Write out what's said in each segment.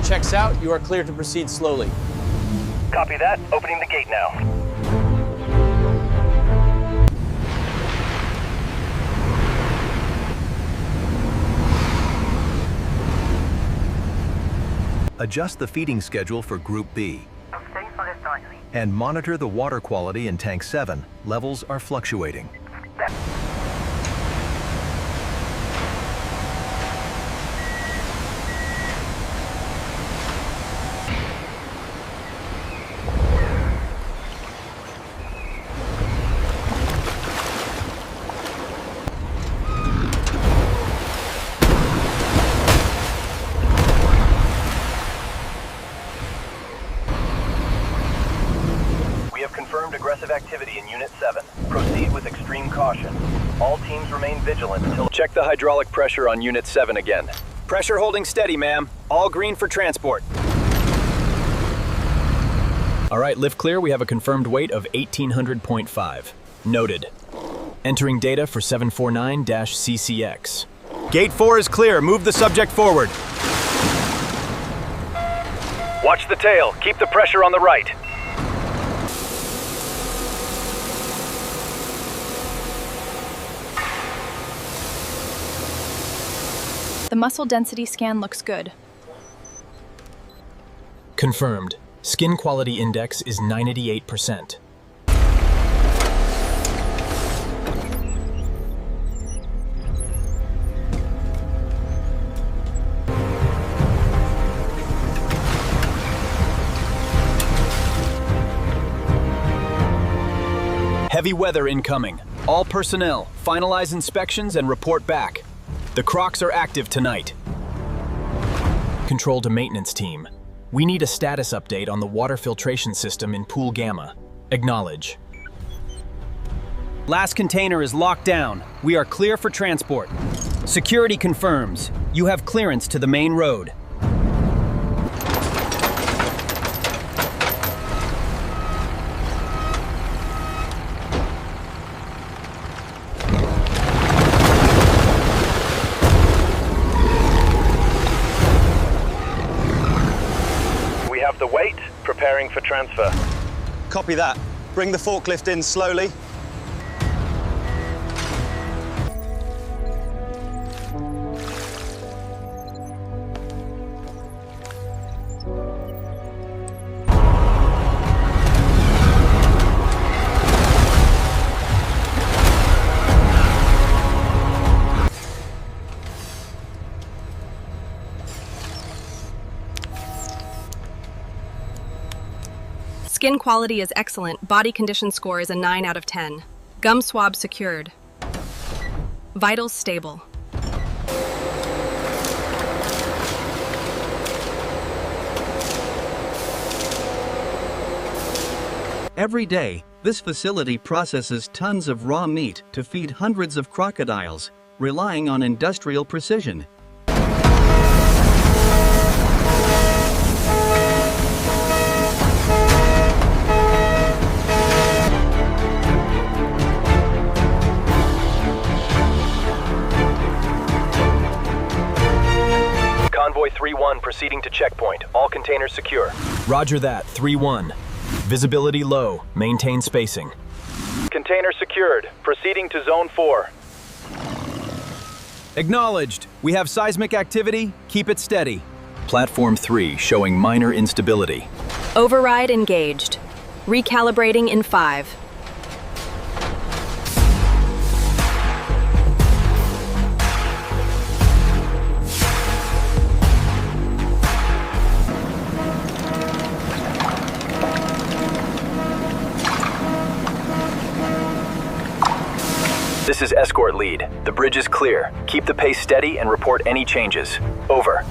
checks out. You are clear to proceed slowly. Copy that. Opening the gate now. Adjust the feeding schedule for Group B. And monitor the water quality in Tank 7. Levels are fluctuating. Confirmed aggressive activity in Unit 7. Proceed with extreme caution. All teams remain vigilant until... Check the hydraulic pressure on Unit 7 again. Pressure holding steady, ma'am. All green for transport. All right, lift clear. We have a confirmed weight of 1800.5. Noted. Entering data for 749-CCX. Gate 4 is clear. Move the subject forward. Watch the tail. Keep the pressure on the right. The muscle density scan looks good. Confirmed. Skin quality index is 98%. Heavy weather incoming. All personnel, finalize inspections and report back. The Crocs are active tonight. Control to maintenance team. We need a status update on the water filtration system in Pool Gamma. Acknowledge. Last container is locked down. We are clear for transport. Security confirms. You have clearance to the main road. The weight, preparing for transfer. Copy that. Bring the forklift in slowly. Skin quality is excellent. Body condition score is a 9 out of 10. Gum swab secured. Vitals stable. Every day, this facility processes tons of raw meat to feed hundreds of crocodiles, relying on industrial precision. Convoy 3-1 proceeding to checkpoint. All containers secure. Roger that, 3-1. Visibility low. Maintain spacing. Container secured. Proceeding to Zone 4. Acknowledged. We have seismic activity. Keep it steady. Platform 3 showing minor instability. Override engaged. Recalibrating in 5. This is Escort Lead. The bridge is clear. Keep the pace steady and report any changes. Over.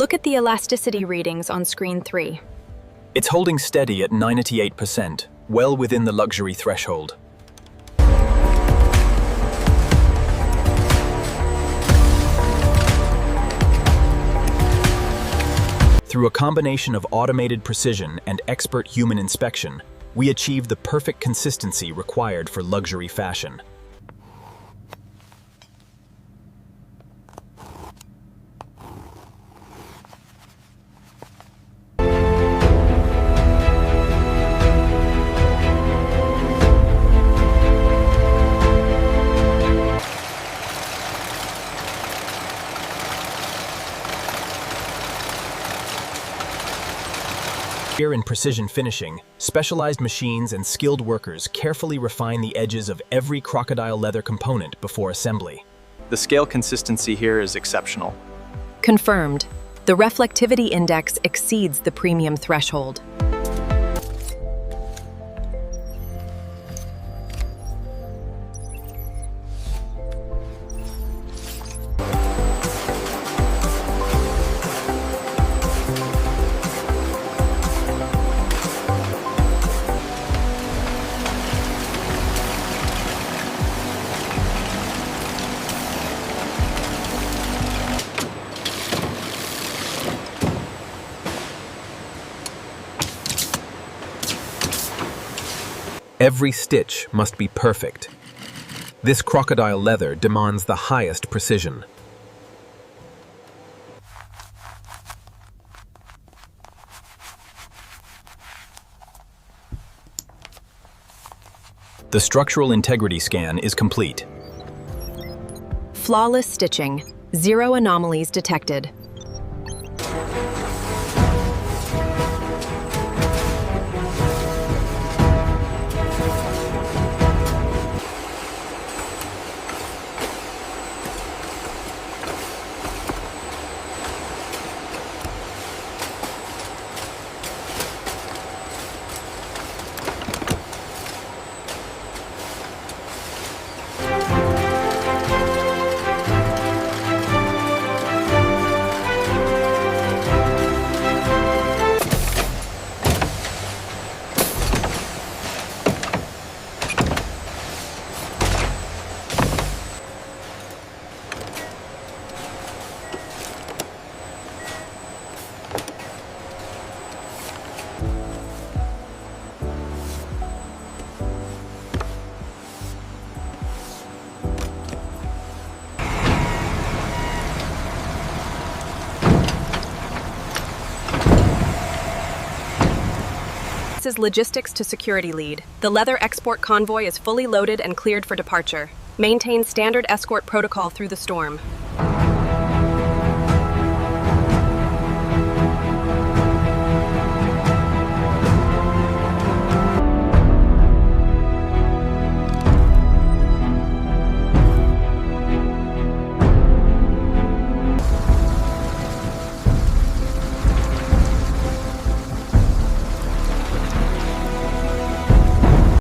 Look at the elasticity readings on screen 3. It's holding steady at 98%, well within the luxury threshold. Through a combination of automated precision and expert human inspection, we achieve the perfect consistency required for luxury fashion. Here in precision finishing, specialized machines and skilled workers carefully refine the edges of every crocodile leather component before assembly. The scale consistency here is exceptional. Confirmed. The reflectivity index exceeds the premium threshold. Every stitch must be perfect. This crocodile leather demands the highest precision. The structural integrity scan is complete. Flawless stitching. 0 anomalies detected. This is logistics to security lead. The leather export convoy is fully loaded and cleared for departure. Maintain standard escort protocol through the storm.